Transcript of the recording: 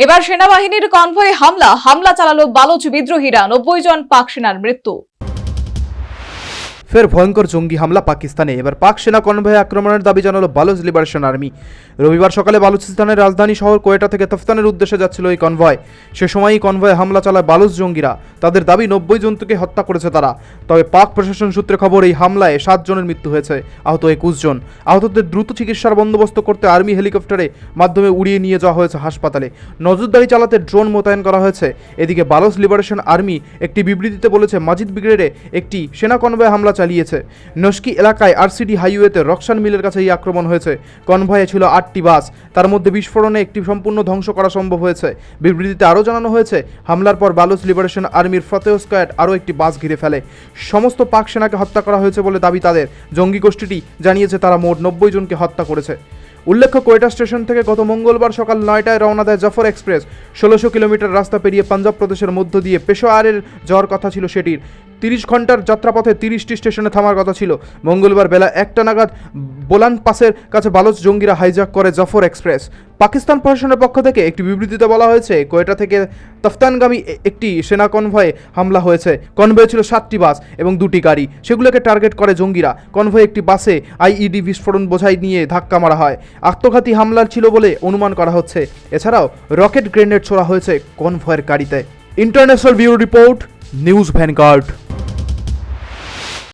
এবার সেনাবাহিনীর কনভয়ে হামলা চালালো বালুচ বিদ্রোহীরা, 90 জন পাক সেনার মৃত্যু। ফের ভয়ঙ্কর জঙ্গি হামলা পাকিস্তানে। এবার পাক সেনা কনভয়ে আক্রমণের দাবি জানালো বালুচ লিবারেশন আর্মি। রবিবার সকালে বালুচিস্তানের রাজধানী শহর কোয়েটা থেকে তফতানের উদ্দেশ্যে যাচ্ছিল এই কনভয়। সে সময়ই কনভয়ে হামলা চালায় বালুচ জঙ্গিরা। তাদের দাবি 90 জনকে হত্যা করেছে তারা। তবে পাক প্রশাসন সূত্রে খবর, এই হামলায় 7 জনের মৃত্যু হয়েছে, আহত 21 জন। আহতদের দ্রুত চিকিৎসার বন্দোবস্ত করতে আর্মি হেলিকপ্টারের মাধ্যমে উড়িয়ে নিয়ে যাওয়া হয়েছে হাসপাতালে। নজরদারি চালাতে ড্রোন মোতায়েন করা হয়েছে। এদিকে বালুচ লিবারেশন আর্মি একটি বিবৃতিতে বলেছে, মাজিদ ব্রিগেডে একটি সেনা কনভয় হামলা চালিয়েছে। নস্কি এলাকায় আরসিডি হাইওয়েতে রকসান মিলের কাছে এই আক্রমণ হয়েছে। কনভয়ে ছিল 8টি বাস, তার মধ্যে বিস্ফোরণে একটি সম্পূর্ণ ধ্বংস করা সম্ভব হয়েছে। বিবৃতিতে আরও জানানো হয়েছে, হামলার পর বালুচ লিবারেশন আর্মির ফতেহ স্কোয়াড আরও একটি বাস ঘিরে ফেলে। সমস্ত পাক সেনাকে হত্যা করা হয়েছে বলে দাবি তাদের। জঙ্গি গোষ্ঠীটি জানিয়েছে তারা মোট 90 জনকে হত্যা করেছে। উল্লেখ্য, কোয়েটা স্টেশন থেকে গত মঙ্গলবার সকাল 9টায় রওনা দেয় জাফর এক্সপ্রেস। 1600 কিলোমিটার রাস্তা পেরিয়ে পাঞ্জাব প্রদেশের মধ্য দিয়ে পেশোয়ারের যাওয়ার কথা ছিল সেটির। 30 ঘন্টার যাত্রাপথে 30টি স্টেশনে থামার কথা ছিল। মঙ্গলবার বেলা 1টা নাগাদ বোলান পাসের কাছে বালুচ জঙ্গিরা হাইজ্যাক করে জাফর এক্সপ্রেস। পাকিস্তান প্রশাসনের পক্ষ থেকে একটি বিবৃতিতে বলা হয়েছে, কোয়েটা থেকে তফতানগামী একটি সেনা কনভয়ে হামলা হয়েছে। কনভয়ে ছিল 7টি বাস এবং 2টি গাড়ি, সেগুলোকে টার্গেট করে জঙ্গিরা। কনভয়ে একটি বাসে আইইডি বিস্ফোরণ বোঝাই নিয়ে ধাক্কা মারা হয়। আত্মঘাতী হামলার ছিল বলে অনুমান করা হচ্ছে। এছাড়াও রকেট গ্রেনেড ছোড়া হয়েছে কনভয়ের গাড়িতে। International bureau report, news vanguard.